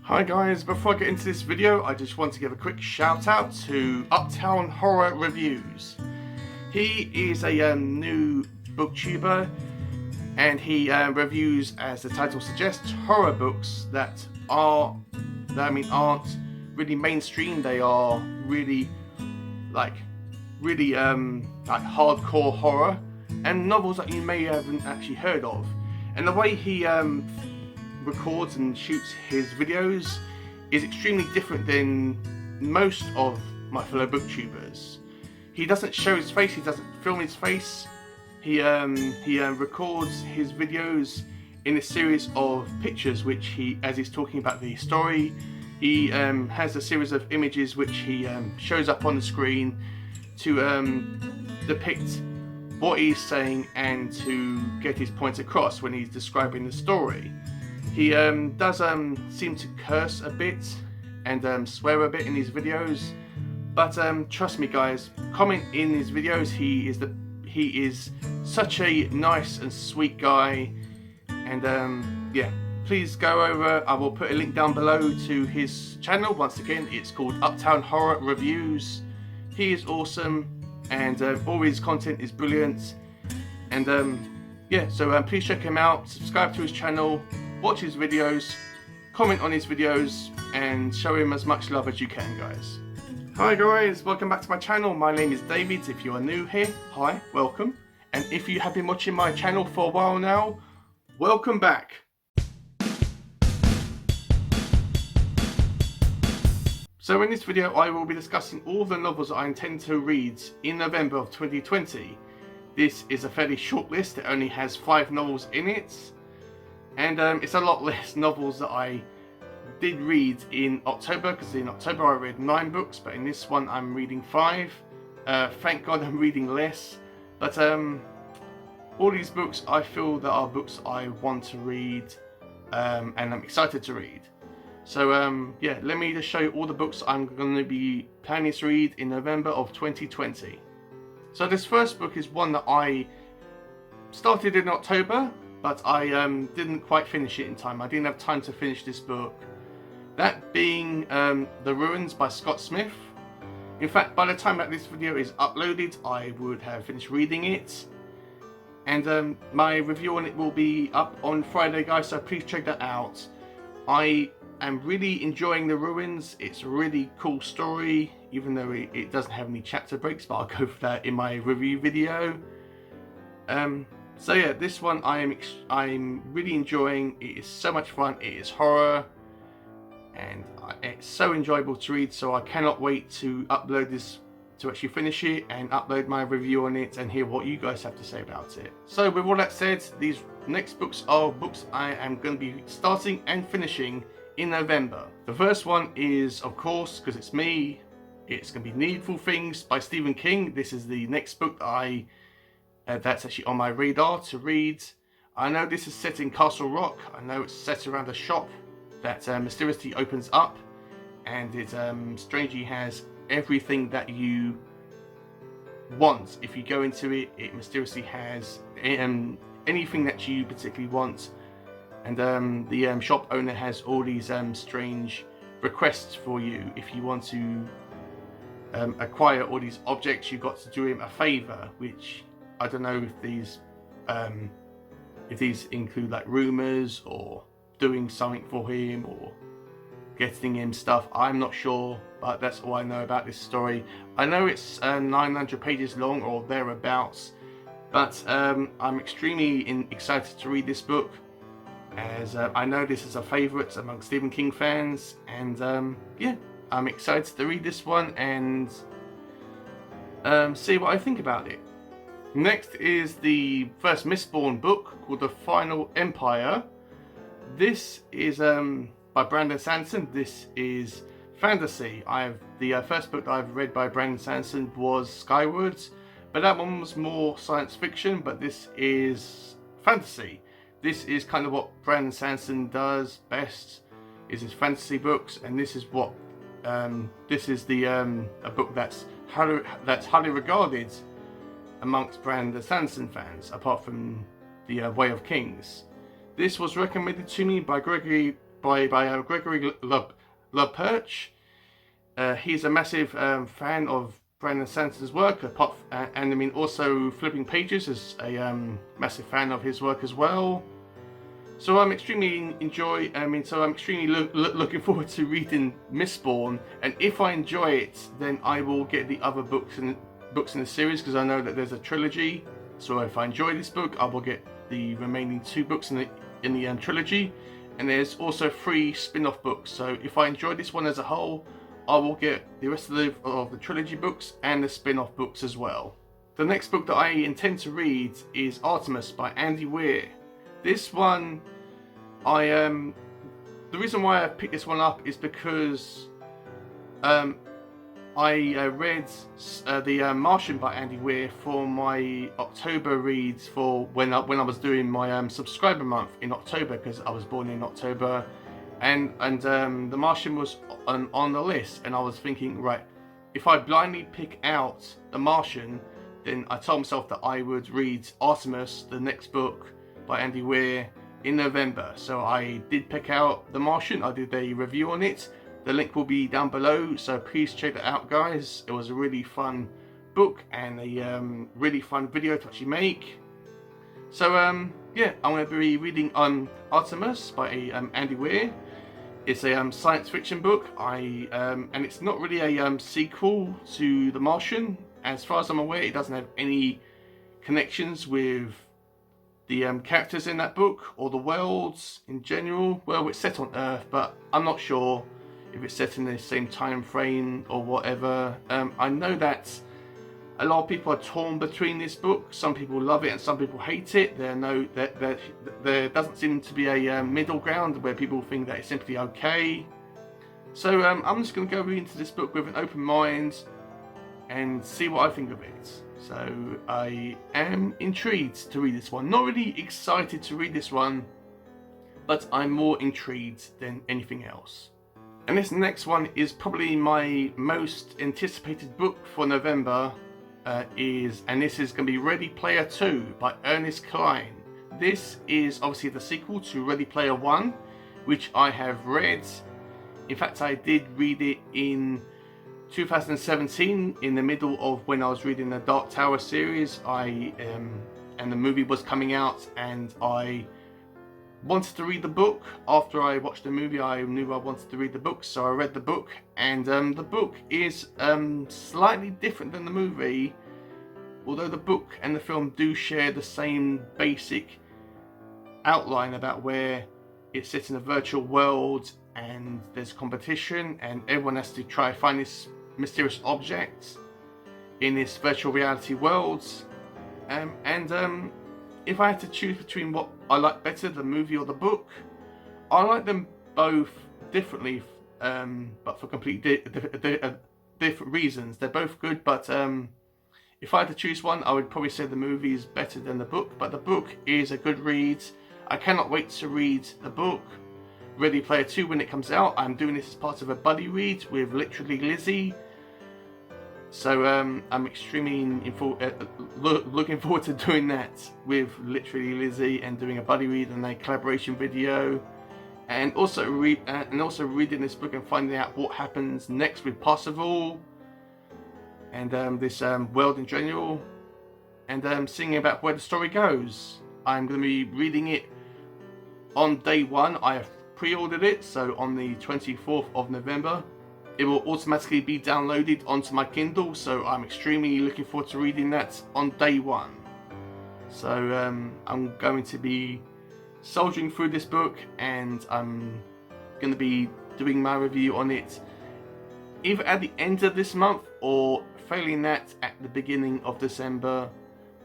Hi guys, before I get into this video, I just want to give a quick shout out to Uptown Horror Reviews. He is a new booktuber and he reviews, as the title suggests, horror books that aren't really mainstream. They are really like hardcore horror and novels that you may haven't actually heard of. And the way he records and shoots his videos is extremely different than most of my fellow booktubers. He doesn't show his face, he doesn't film his face. He records his videos in a series of pictures which he, as he's talking about the story, he has a series of images which he shows up on the screen to depict what he's saying and to get his points across when he's describing the story. He does seem to curse a bit and swear a bit in his videos, but trust me guys, comment in his videos. He is such a nice and sweet guy, and yeah, please go over. I will put a link down below to his channel. Once again, it's called Uptown Horror Reviews. He is awesome, and all his content is brilliant, and yeah, so please check him out, subscribe to his channel, watch his videos, comment on his videos, and show him as much love as you can, guys. Hi guys, welcome back to my channel. My name is David. If you are new here, hi, welcome. And if you have been watching my channel for a while now, welcome back. So in this video, I will be discussing all the novels that I intend to read in November of 2020. This is a fairly short list. It only has 5 novels in it. And it's a lot less novels that I did read in October, because in October I read 9 books, but in this one I'm reading 5. Thank God I'm reading less, but all these books I feel that are books I want to read and I'm excited to read. So yeah, let me just show you all the books I'm going to be planning to read in November of 2020. So this first book is one that I started in October, but I didn't quite finish it in time. I didn't have time to finish this book. That being The Ruins by Scott Smith. In fact, by the time that this video is uploaded, I would have finished reading it. And my review on it will be up on Friday, guys, so please check that out. I am really enjoying The Ruins. It's a really cool story, even though it doesn't have any chapter breaks, but I'll go for that in my review video. So yeah, this one I'm really enjoying. It is so much fun. It is horror, and it's so enjoyable to read. So I cannot wait to upload this, to actually finish it and upload my review on it and hear what you guys have to say about it. So with all that said, these next books are books I am going to be starting and finishing in November. The first one is, of course, because it's me, it's going to be Needful Things by Stephen King. This is the next book that that's actually on my radar to read. I know this is set in Castle Rock. I know it's set around a shop that mysteriously opens up, and it strangely has everything that you want. If you go into it, it mysteriously has anything that you particularly want, and the shop owner has all these strange requests for you. If you want to acquire all these objects, you've got to do him a favor, which I don't know if these include like rumors or doing something for him or getting him stuff. I'm not sure, but that's all I know about this story. I know it's 900 pages long or thereabouts, but I'm extremely excited to read this book, as I know this is a favourite among Stephen King fans, and yeah, I'm excited to read this one and see what I think about it. Next is the first Mistborn book called The Final Empire. This is by Brandon Sanderson. This is fantasy. The first book that I've read by Brandon Sanderson was Skywards, but that one was more science fiction, but this is fantasy. This is kind of what Brandon Sanderson does best, is his fantasy books, and this is what this is the a book that's highly regarded amongst Brandon Sanderson fans, apart from the Way of Kings. This was recommended to me by Gregory by Gregory LaPerche. He's a massive fan of Brandon Sanderson's work, and I mean also Flipping Pages is a massive fan of his work as well. So I'm extremely looking forward to reading Mistborn, and if I enjoy it, then I will get the other books in the series, because I know that there's a trilogy. So if I enjoy this book, I will get the remaining 2 books in the trilogy, and there's also 3 spin-off books. So if I enjoy this one as a whole, I will get the rest of the trilogy books and the spin-off books as well. The next book that I intend to read is Artemis by Andy Weir. This one, the reason why I picked this one up is because I read the Martian by Andy Weir for my October reads for when I was doing my subscriber month in October, because I was born in October, and the Martian was on the list, and I was thinking, right, if I blindly pick out the Martian, then I told myself that I would read Artemis, the next book by Andy Weir, in November. So I did pick out the Martian. I did a review on it. The link will be down below, so please check that out, guys. It was a really fun book and a really fun video to actually make. So yeah, I'm going to be reading Artemis by Andy Weir. It's a science fiction book. And it's not really a sequel to The Martian. As far as I'm aware, it doesn't have any connections with the characters in that book or the worlds in general. Well, it's set on Earth, but I'm not sure if it's set in the same time frame or whatever. I know that a lot of people are torn between this book. Some people love it and some people hate it. There doesn't seem to be a middle ground where people think that it's simply okay. So I'm just going to go into this book with an open mind and see what I think of it. So I am intrigued to read this one. Not really excited to read this one, but I'm more intrigued than anything else. And this next one is probably my most anticipated book for November, and this is going to be Ready Player 2 by Ernest Cline. This is obviously the sequel to Ready Player 1, which I have read. In fact, I did read it in 2017, in the middle of when I was reading the Dark Tower series. And the movie was coming out, and I wanted to read the book. After I watched the movie, I knew I wanted to read the book, so I read the book, and the book is slightly different than the movie, although the book and the film do share the same basic outline about where it's set in a virtual world and there's competition and everyone has to try to find this mysterious object in this virtual reality world. If I had to choose between what I like better, the movie or the book, I like them both differently, but for completely different reasons. They're both good, but if I had to choose one, I would probably say the movie is better than the book, but the book is a good read. I cannot wait to read the book, Ready Player 2, when it comes out. I'm doing this as part of a buddy read with Literally Lizzie. So I'm extremely looking forward to doing that with Literally Lizzie and doing a buddy read and a collaboration video, and also reading this book and finding out what happens next with Parzival and this world in general, and seeing about where the story goes. I'm going to be reading it on day one. I have pre-ordered it, so on the 24th of November. It will automatically be downloaded onto my Kindle, so I'm extremely looking forward to reading that on day one. So I'm going to be soldiering through this book, and I'm going to be doing my review on it either at the end of this month or failing that at the beginning of December.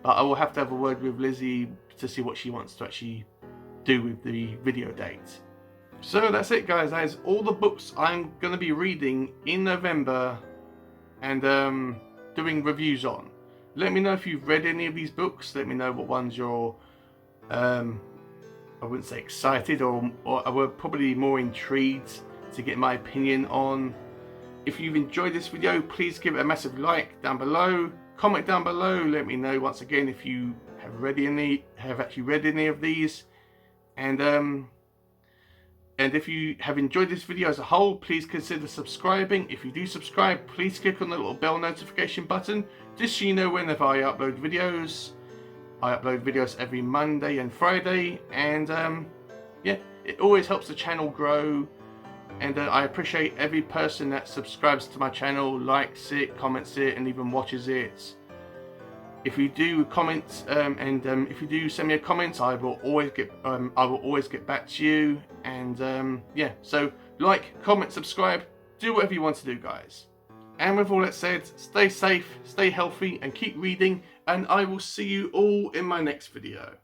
But I will have to have a word with Lizzie to see what she wants to actually do with the video date. So that's it, guys. That is all the books I'm going to be reading in November and doing reviews on. Let me know if you've read any of these books. Let me know what ones you're, I wouldn't say excited, or were probably more intrigued to get my opinion on. If you've enjoyed this video, please give it a massive like down below. Comment down below. Let me know once again if you have actually read any of these. And And if you have enjoyed this video as a whole, please consider subscribing. If you do subscribe, please click on the little bell notification button, just so you know whenever I upload videos. I upload videos every Monday and Friday, and yeah, it always helps the channel grow. And I appreciate every person that subscribes to my channel, likes it, comments it, and even watches it. If you do comment if you do send me a comment, I will always get back to you. And yeah, so like, comment, subscribe, do whatever you want to do, guys. And with all that said, stay safe, stay healthy, and keep reading. And I will see you all in my next video.